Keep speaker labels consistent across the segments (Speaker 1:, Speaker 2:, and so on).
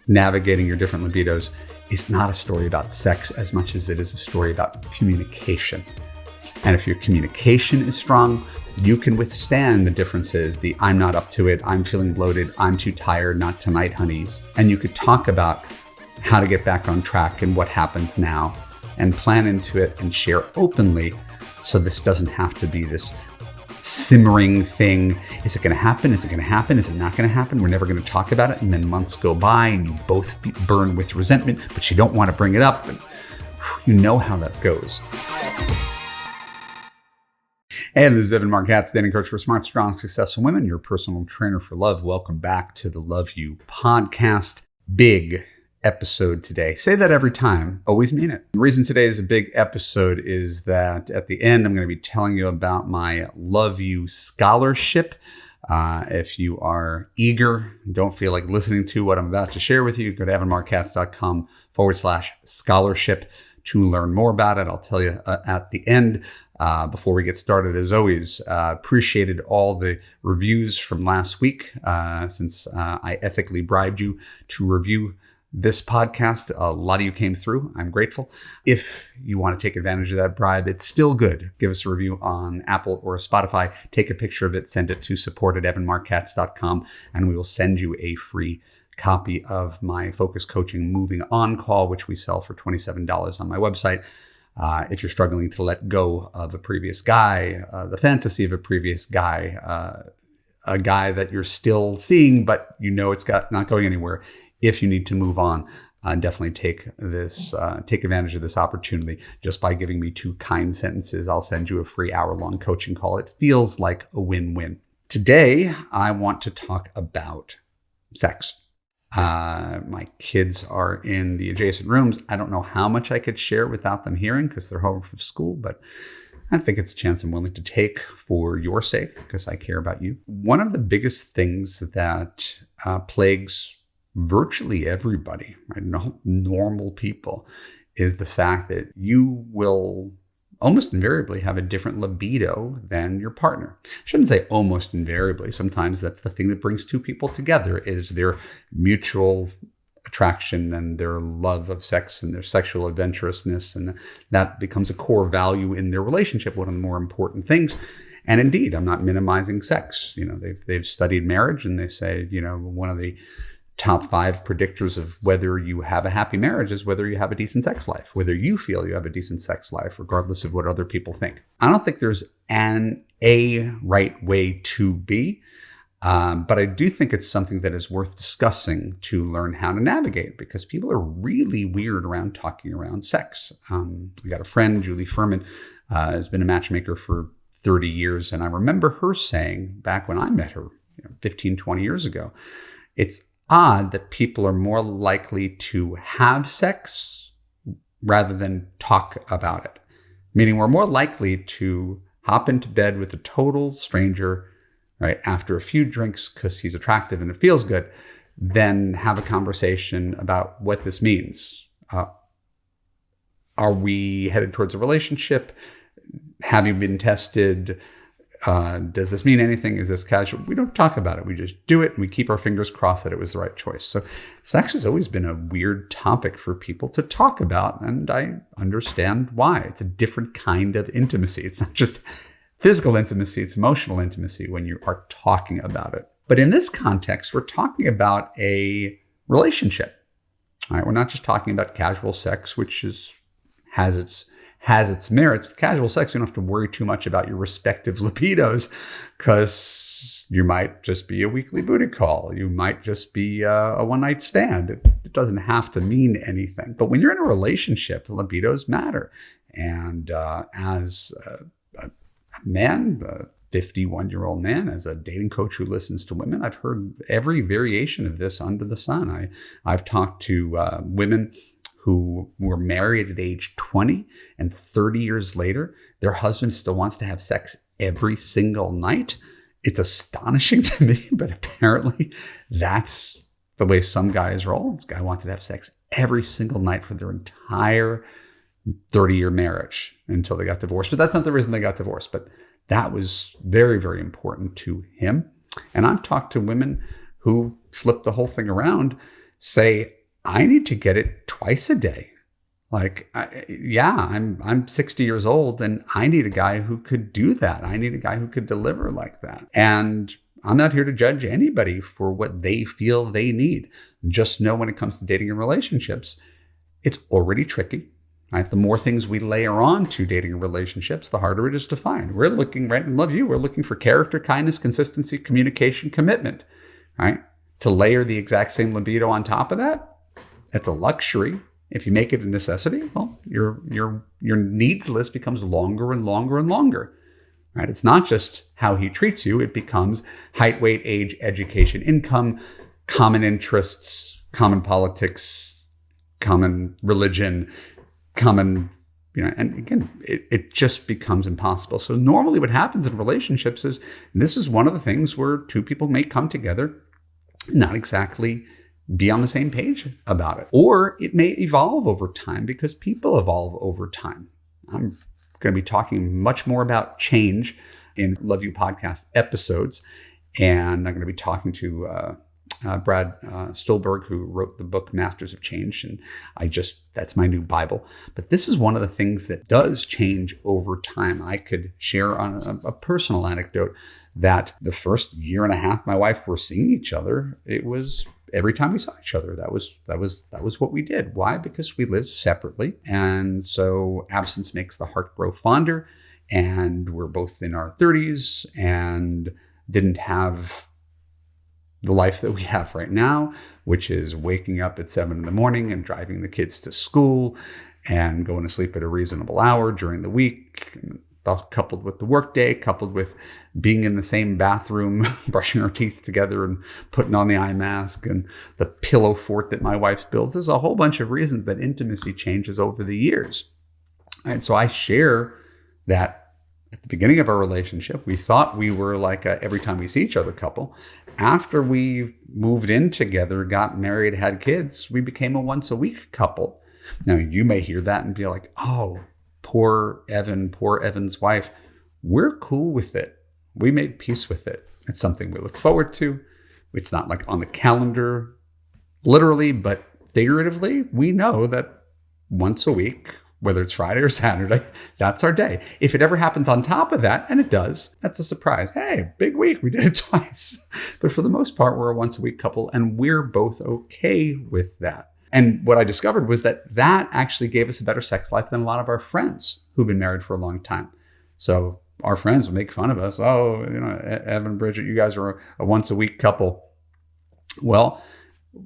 Speaker 1: navigating your different libidos is not a story about sex as much as it is a story about communication. And if your communication is strong, you can withstand the differences, the I'm not up to it, I'm feeling bloated, I'm too tired, not tonight, honeys. And you could talk about how to get back on track and what happens now and plan into it and share openly, so this doesn't have to be this simmering thing. Is it going to happen? Is it going to happen? Is it not going to happen? We're never going to talk about it. And then months go by and you both burn with resentment, but you don't want to bring it up. And you know how that goes. Hey, this is Marc, Katz, dating coach for smart, strong, successful women, your personal trainer for love. Welcome back to the Love You podcast. Big episode today. Say that every time. Always mean it. The reason today is a big episode is that at the end, I'm going to be telling you about my Love You scholarship. If you are eager, don't feel like listening to what I'm about to share with you, go to evanmarckatz.com/scholarship to learn more about it. I'll tell you at the end. Before we get started, as always, appreciated all the reviews from last week since I ethically bribed you to review this podcast. A lot of you came through. I'm grateful. If you want to take advantage of that bribe, it's still good. Give us a review on Apple or Spotify. Take a picture of it. Send it to support@evanmarckatz.com, and we will send you a free copy of my Focus Coaching Moving On call, which we sell for $27 on my website. If you're struggling to let go of a previous guy, the fantasy of a previous guy, a guy that you're still seeing, but you know it's not going anywhere. If you need to move on, definitely take advantage of this opportunity. Just by giving me 2 kind sentences, I'll send you a free hour-long coaching call. It feels like a win-win. Today, I want to talk about sex. My kids are in the adjacent rooms. I don't know how much I could share without them hearing because they're home from school, but I think it's a chance I'm willing to take for your sake because I care about you. One of the biggest things that plagues virtually everybody, right, normal people, is the fact that you will almost invariably have a different libido than your partner. I shouldn't say almost invariably. Sometimes that's the thing that brings 2 people together, is their mutual attraction and their love of sex and their sexual adventurousness. And that becomes a core value in their relationship, one of the more important things. And indeed, I'm not minimizing sex. You know, they've studied marriage, and they say, you know, one of the top 5 predictors of whether you have a happy marriage is whether you have a decent sex life, whether you feel you have a decent sex life, regardless of what other people think. I don't think there's a right way to be, but I do think it's something that is worth discussing to learn how to navigate, because people are really weird around talking around sex. I got a friend, Julie Furman, has been a matchmaker for 30 years. And I remember her saying back when I met her 15, 20 years ago, it's odd that people are more likely to have sex rather than talk about it. Meaning we're more likely to hop into bed with a total stranger, right, after a few drinks because he's attractive and it feels good, than have a conversation about what this means. Are we headed towards a relationship? Have you been tested? Does this mean anything? Is this casual? We don't talk about it. We just do it, and we keep our fingers crossed that it was the right choice. So sex has always been a weird topic for people to talk about, and I understand why. It's a different kind of intimacy. It's not just physical intimacy, it's emotional intimacy when you are talking about it. But in this context, we're talking about a relationship. All right? We're not just talking about casual sex, which has its merits. With casual sex, you don't have to worry too much about your respective libidos, because you might just be a weekly booty call. You might just be a one-night stand. It doesn't have to mean anything. But when you're in a relationship, libidos matter. And as a man, a 51-year-old man, as a dating coach who listens to women, I've heard every variation of this under the sun. I've talked to women who were married at age 20, and 30 years later, their husband still wants to have sex every single night. It's astonishing to me, but apparently that's the way some guys roll. This guy wanted to have sex every single night for their entire 30-year marriage until they got divorced. But that's not the reason they got divorced. But that was very, very important to him. And I've talked to women who flip the whole thing around, say, I need to get it twice a day. Like, I'm 60 years old and I need a guy who could do that. I need a guy who could deliver like that. And I'm not here to judge anybody for what they feel they need. Just know when it comes to dating and relationships, it's already tricky. Right? The more things we layer on to dating and relationships, the harder it is to find. We're looking, right, and love you, we're looking for character, kindness, consistency, communication, commitment, right? To layer the exact same libido on top of that, that's a luxury. If you make it a necessity, well, your needs list becomes longer and longer and longer, right? It's not just how he treats you. It becomes height, weight, age, education, income, common interests, common politics, common religion, common, and again, it just becomes impossible. So normally what happens in relationships is, this is one of the things where two people may come together, not exactly be on the same page about it. Or it may evolve over time because people evolve over time. I'm going to be talking much more about change in Love You podcast episodes. And I'm going to be talking to Brad Stolberg, who wrote the book Masters of Change. And that's my new Bible. But this is one of the things that does change over time. I could share on a personal anecdote that the first year and a half my wife were seeing each other, it was every time we saw each other, that was what we did. Why? Because we lived separately. And so absence makes the heart grow fonder. And we're both in our 30s and didn't have the life that we have right now, which is waking up at 7 a.m. and driving the kids to school and going to sleep at a reasonable hour during the week, coupled with the workday, coupled with being in the same bathroom, brushing our teeth together and putting on the eye mask and the pillow fort that my wife builds. There's a whole bunch of reasons that intimacy changes over the years. And so I share that at the beginning of our relationship, we thought we were like a every time we see each other couple. After we moved in together, got married, had kids, we became a once a week couple. Now, you may hear that and be like, oh, poor Evan's wife. We're cool with it. We made peace with it. It's something we look forward to. It's not like on the calendar, literally, but figuratively, we know that once a week, whether it's Friday or Saturday, that's our day. If it ever happens on top of that, and it does, that's a surprise. Hey, big week, we did it twice. But for the most part, we're a once a week couple, and we're both okay with that. And what I discovered was that actually gave us a better sex life than a lot of our friends who've been married for a long time. So our friends would make fun of us. Oh, Evan and Bridget, you guys are a once a week couple. Well,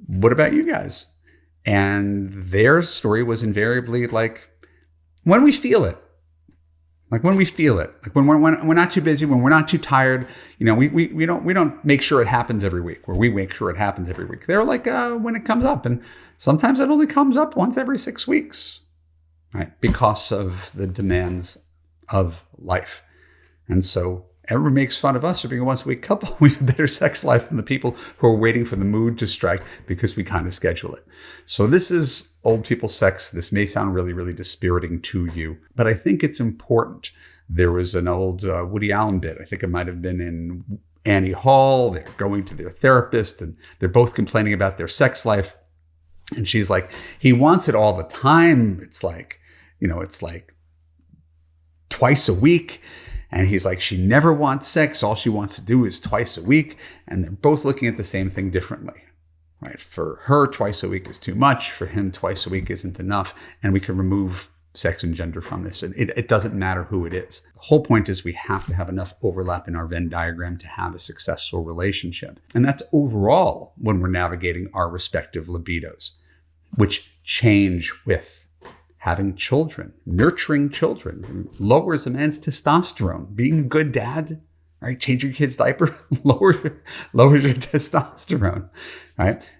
Speaker 1: what about you guys? And their story was invariably like, when we feel it. Like when we feel it, like when we're not too busy, when we're not too tired, we don't make sure it happens every week, where we make sure it happens every week. They're like, when it comes up, and sometimes it only comes up once every 6 weeks, right? Because of the demands of life. And so everyone makes fun of us for being a once a week couple. We have a better sex life than the people who are waiting for the mood to strike because we kind of schedule it. So this is old people sex. This may sound really, really dispiriting to you, but I think it's important. There was an old Woody Allen bit. I think it might have been in Annie Hall. They're going to their therapist and they're both complaining about their sex life. And she's like, he wants it all the time. It's like twice a week. And he's like, she never wants sex. All she wants to do is twice a week. And they're both looking at the same thing differently, right? For her, twice a week is too much. For him, twice a week isn't enough. And we can remove sex and gender from this. And it doesn't matter who it is. The whole point is we have to have enough overlap in our Venn diagram to have a successful relationship. And that's overall when we're navigating our respective libidos, which change with having children. Nurturing children lowers a man's testosterone. Being a good dad, right? Change your kid's diaper, lowers your testosterone, right?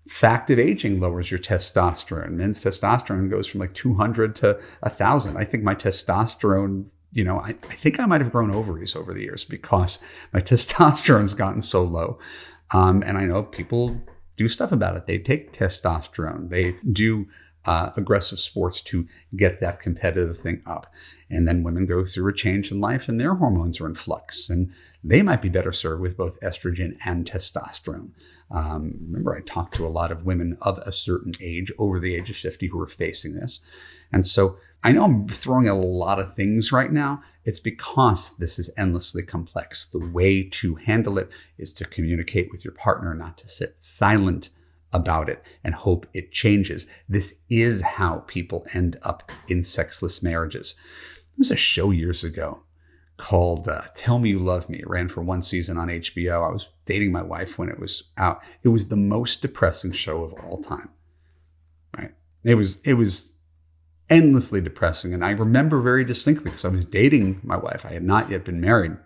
Speaker 1: Fact of aging lowers your testosterone. Men's testosterone goes from like 200 to 1,000. I think my testosterone, I think I might have grown ovaries over the years because my testosterone's gotten so low. And I know people do stuff about it. They take testosterone. They do aggressive sports to get that competitive thing up. And then women go through a change in life and their hormones are in flux. And they might be better served with both estrogen and testosterone. Remember, I talked to a lot of women of a certain age, over the age of 50, who are facing this. And so I know I'm throwing out a lot of things right now. It's because this is endlessly complex. The way to handle it is to communicate with your partner, not to sit silent about it and hope it changes. This is how people end up in sexless marriages. There was a show years ago called Tell Me You Love Me. It ran for one season on HBO. I was dating my wife when it was out. It was the most depressing show of all time. Right? It was endlessly depressing. And I remember very distinctly because I was dating my wife. I had not yet been married.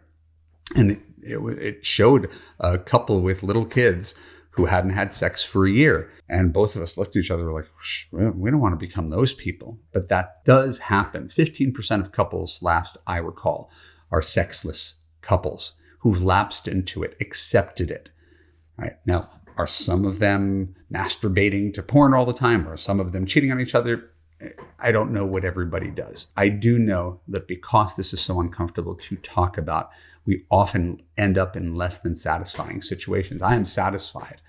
Speaker 1: And it showed a couple with little kids who hadn't had sex for a year. And both of us looked at each other like, we don't want to become those people. But that does happen. 15% of couples, last I recall, are sexless couples who've lapsed into it, accepted it. Right? Now, are some of them masturbating to porn all the time? Or are some of them cheating on each other? I don't know what everybody does. I do know that because this is so uncomfortable to talk about, we often end up in less than satisfying situations. I am satisfied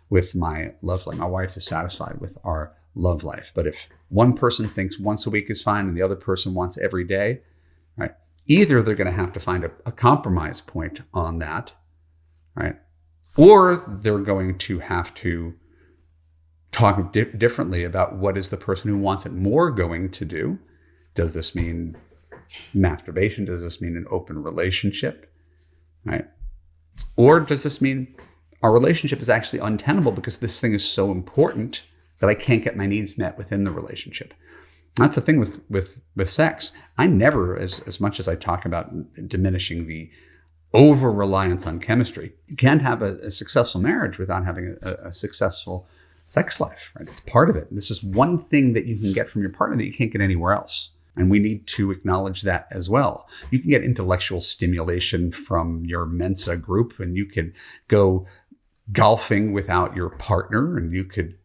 Speaker 1: with my love life. My wife is satisfied with our love life. But if one person thinks once a week is fine and the other person wants every day, right? Either they're going to have to find a compromise point on that, right? Or they're going to have to talk differently about what is the person who wants it more going to do. Does this mean masturbation? Does this mean an open relationship? Right? Or does this mean our relationship is actually untenable because this thing is so important that I can't get my needs met within the relationship? That's the thing with sex. I never, as much as I talk about diminishing the over-reliance on chemistry, you can't have a successful marriage without having a successful sex life, right? It's part of it. This is one thing that you can get from your partner that you can't get anywhere else. And we need to acknowledge that as well. You can get intellectual stimulation from your Mensa group, and you could go golfing without your partner, and you could,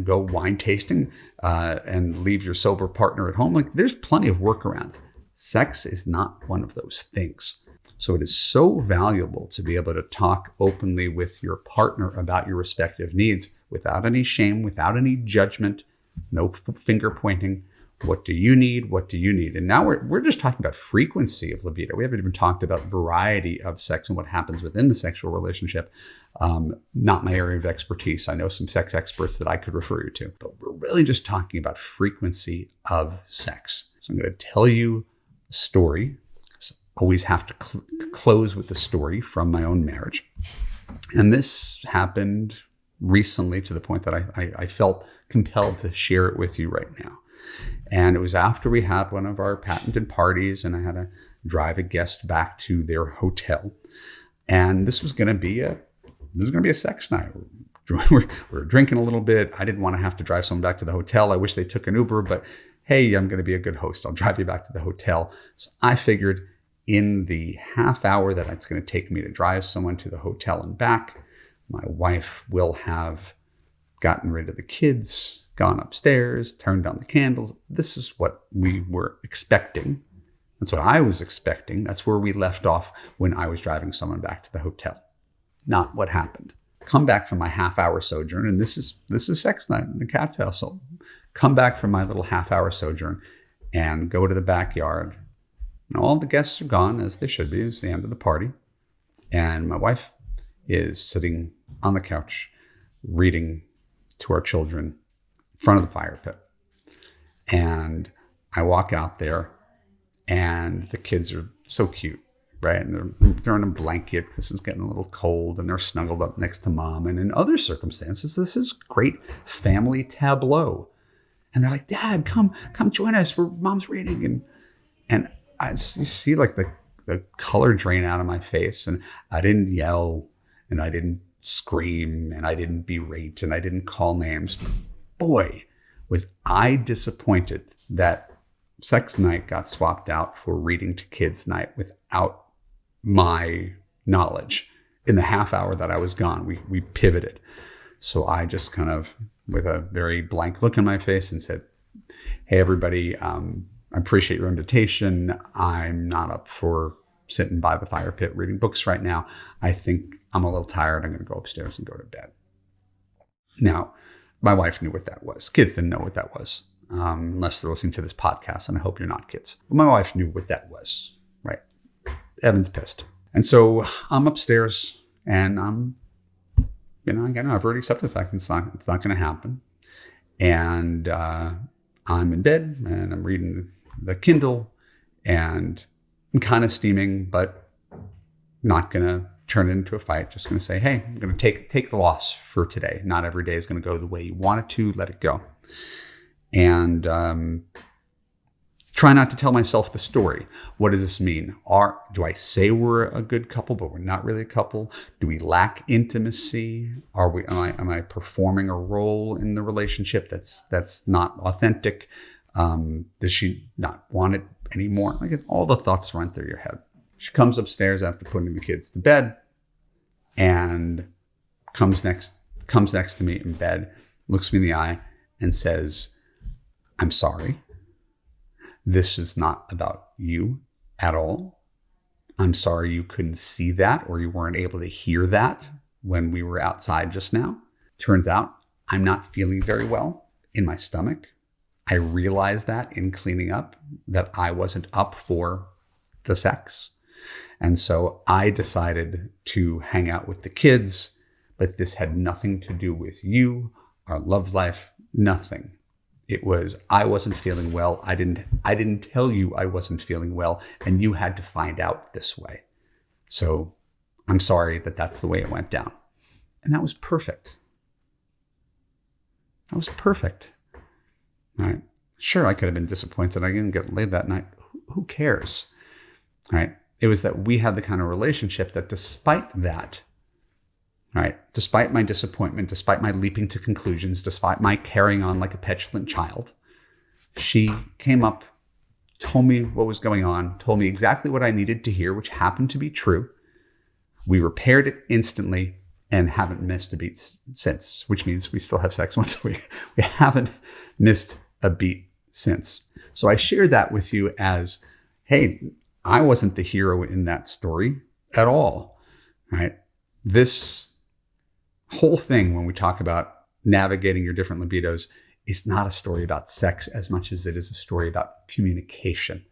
Speaker 1: go wine tasting and leave your sober partner at home. Like, there's plenty of workarounds. Sex is not one of those things. So it is so valuable to be able to talk openly with your partner about your respective needs without any shame, without any judgment, no finger pointing. What do you need? What do you need? And now we're just talking about frequency of libido. We haven't even talked about variety of sex and what happens within the sexual relationship. Not my area of expertise. I know some sex experts that I could refer you to, but we're really just talking about frequency of sex. So I'm going to tell you a story. Always have to close with a story from my own marriage. And this happened recently to the point that I felt compelled to share it with you right now. And it was after we had one of our patented parties, and I had to drive a guest back to their hotel. And this was going to be a sex night. We were drinking a little bit. I didn't want to have to drive someone back to the hotel. I wish they took an Uber, but hey, I'm going to be a good host. I'll drive you back to the hotel. So I figured in the half hour that it's going to take me to drive someone to the hotel and back, my wife will have gotten rid of the kids, gone upstairs, turned on the candles. This is what we were expecting. That's what I was expecting. That's where we left off when I was driving someone back to the hotel. Not what happened. Come back from my half-hour sojourn, and this is sex night in the Katz household. Come back from my little half-hour sojourn and go to the backyard. And all the guests are gone, as they should be. It's the end of the party. And my wife is sitting on the couch reading to our children in front of the fire pit. And I walk out there, and the kids are so cute, right? And they're in a blanket because it's getting a little cold, and they're snuggled up next to mom. And in other circumstances, this is great family tableau. And they're like, Dad, come join us. Mom's reading. And you see like the color drain out of my face. And I didn't yell, and I didn't scream, and I didn't berate, and I didn't call names. Boy, was I disappointed that sex night got swapped out for reading to kids night without my knowledge. In the half hour that I was gone, we pivoted. So I just kind of, with a very blank look on my face, and said, hey, everybody, I appreciate your invitation. I'm not up for sitting by the fire pit reading books right now. I think I'm a little tired. I'm going to go upstairs and go to bed. Now, my wife knew what that was. Kids didn't know what that was, unless they're listening to this podcast, and I hope you're not kids. But my wife knew what that was, right? Evan's pissed. And so I'm upstairs, and I've already accepted the fact that it's not going to happen. And I'm in bed, and I'm reading the Kindle, and I'm kind of steaming, but not going to turn it into a fight. Just going to say, hey, I'm going to take the loss for today. Not every day is going to go the way you want it to. Let it go. And try not to tell myself the story. What does this mean? Do I say we're a good couple, but we're not really a couple? Do we lack intimacy? Am I performing a role in the relationship that's not authentic? Does she not want it anymore? Like, all the thoughts run through your head. She comes upstairs after putting the kids to bed and comes next to me in bed, looks me in the eye and says, I'm sorry. This is not about you at all. I'm sorry you couldn't see that or you weren't able to hear that when we were outside just now. Turns out I'm not feeling very well in my stomach. I realized that in cleaning up, that I wasn't up for the sex. And so I decided to hang out with the kids, but this had nothing to do with you, our love life, nothing. It was, I wasn't feeling well. I didn't tell you I wasn't feeling well, and you had to find out this way. So I'm sorry that that's the way it went down. And that was perfect. That was perfect. All right. Sure, I could have been disappointed I didn't get laid that night. Who cares? All right. It was that we had the kind of relationship that despite that, all right, despite my disappointment, despite my leaping to conclusions, despite my carrying on like a petulant child, she came up, told me what was going on, told me exactly what I needed to hear, which happened to be true. We repaired it instantly and haven't missed a beat since, which means we still have sex once a week. We haven't missed a beat since. So I shared that with you as, hey, I wasn't the hero in that story at all, right? This whole thing, when we talk about navigating your different libidos, is not a story about sex as much as it is a story about communication.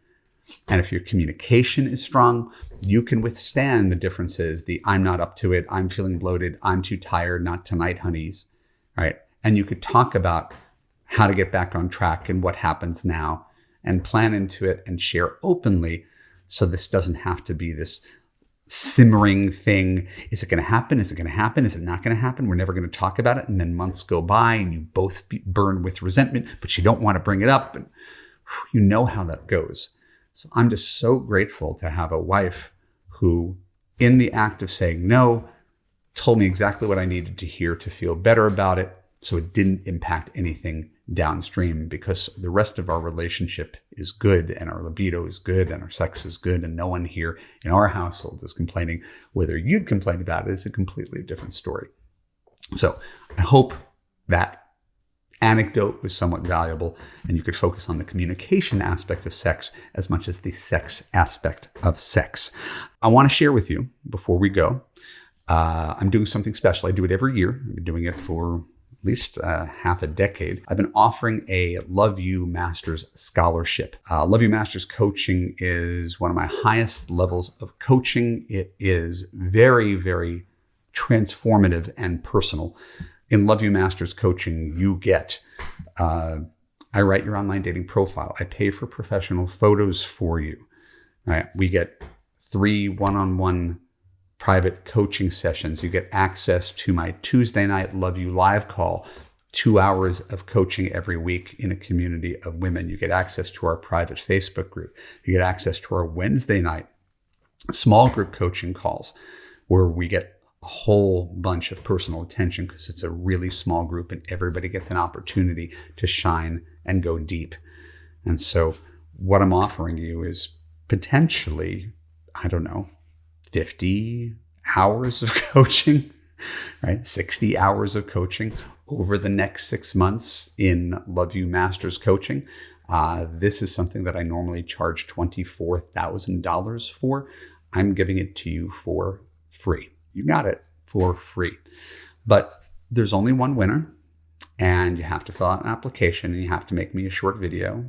Speaker 1: And if your communication is strong, you can withstand the differences, the I'm not up to it, I'm feeling bloated, I'm too tired, not tonight, honeys, right? And you could talk about how to get back on track and what happens now and plan into it and share openly. So this doesn't have to be this simmering thing. Is it going to happen? Is it going to happen? Is it not going to happen? We're never going to talk about it. And then months go by and you both burn with resentment, but you don't want to bring it up. And you know how that goes. So I'm just so grateful to have a wife who, in the act of saying no, told me exactly what I needed to hear to feel better about it. So it didn't impact anything downstream, because the rest of our relationship is good and our libido is good and our sex is good. And no one here in our household is complaining. Whether you'd complain about it is a completely different story. So I hope that anecdote was somewhat valuable and you could focus on the communication aspect of sex as much as the sex aspect of sex. I want to share with you before we go, I'm doing something special. I do it every year. I've been doing it for at least half a decade. I've been offering a Love You Masters scholarship. Love You Masters coaching is one of my highest levels of coaching. It is very, very transformative and personal. In Love You Masters coaching, you get, I write your online dating profile. I pay for professional photos for you. All right. We get 3 one-on-one private coaching sessions. You get access to my Tuesday night Love You live call, 2 hours of coaching every week in a community of women. You get access to our private Facebook group. You get access to our Wednesday night small group coaching calls, where we get a whole bunch of personal attention because it's a really small group and everybody gets an opportunity to shine and go deep. And so what I'm offering you is potentially, 50 hours of coaching, right? 60 hours of coaching over the next 6 months in Love You Masters coaching. This is something that I normally charge $24,000 for. I'm giving it to you for free. You got it for free. But there's only one winner, and you have to fill out an application, and you have to make me a short video,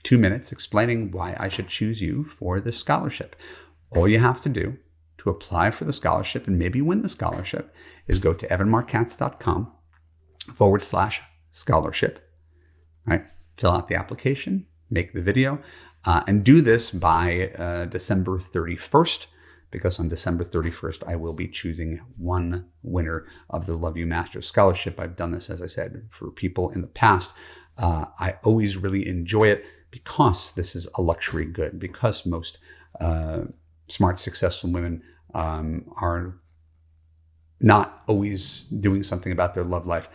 Speaker 1: 2 minutes, explaining why I should choose you for this scholarship. All you have to do to apply for the scholarship and maybe win the scholarship is go to evanmarckatz.com/scholarship, right? Fill out the application, make the video, and do this by December 31st, because on December 31st, I will be choosing one winner of the Love You Master Scholarship. I've done this, as I said, for people in the past. I always really enjoy it because this is a luxury good, because most smart, successful women are not always doing something about their love life.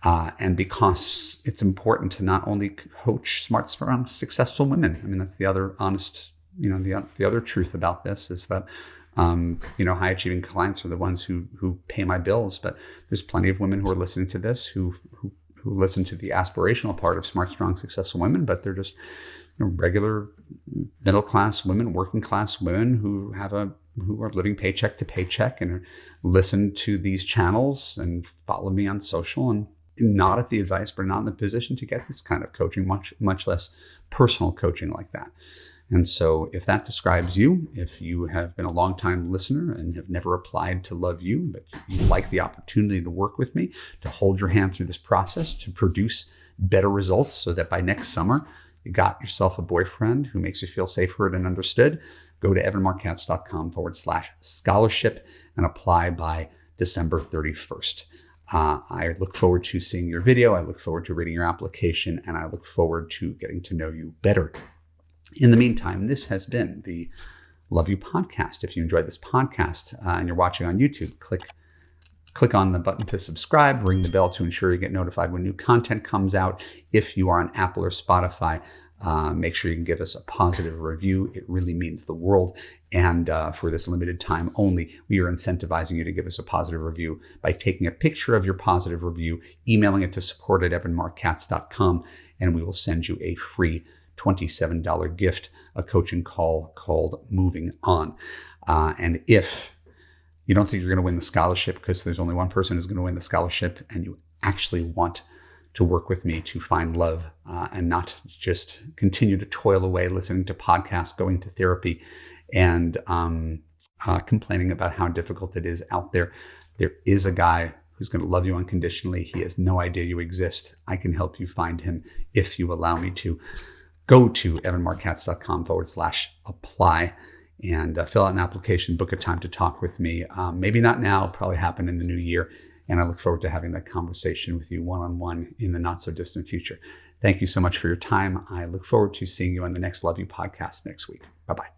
Speaker 1: And because it's important to not only coach smart, successful women. I mean, that's the other honest, the other truth about this is that, high achieving clients are the ones who pay my bills. But there's plenty of women who are listening to this who listen to the aspirational part of smart, strong, successful women, but they're just regular middle class women, working class women who are living paycheck to paycheck and listen to these channels and follow me on social and nod at the advice, but not in the position to get this kind of coaching, much less personal coaching like that. And so if that describes you, if you have been a longtime listener and have never applied to Love You, but you like the opportunity to work with me, to hold your hand through this process, to produce better results so that by next summer, you got yourself a boyfriend who makes you feel safe, heard, and understood, go to evanmarckatz.com/scholarship and apply by December 31st. I look forward to seeing your video. I look forward to reading your application, and I look forward to getting to know you better. In the meantime, this has been the Love You podcast. If you enjoyed this podcast and you're watching on YouTube, click on the button to subscribe, ring the bell to ensure you get notified when new content comes out. If you are on Apple or Spotify, make sure you can give us a positive review. It really means the world. And for this limited time only, we are incentivizing you to give us a positive review by taking a picture of your positive review, emailing it to support@evanmarckatz.com, and we will send you a free $27 gift, a coaching call called Moving On. And if you don't think you're going to win the scholarship because there's only one person who's going to win the scholarship, and you actually want to work with me to find love and not just continue to toil away listening to podcasts, going to therapy, and complaining about how difficult it is out there, there is a guy who's going to love you unconditionally. He has no idea you exist. I can help you find him if you allow me to. Go to evanmarckatz.com/apply and fill out an application, book a time to talk with me. Maybe not now, probably happen in the new year. And I look forward to having that conversation with you one-on-one in the not so distant future. Thank you so much for your time. I look forward to seeing you on the next Love You podcast next week. Bye-bye.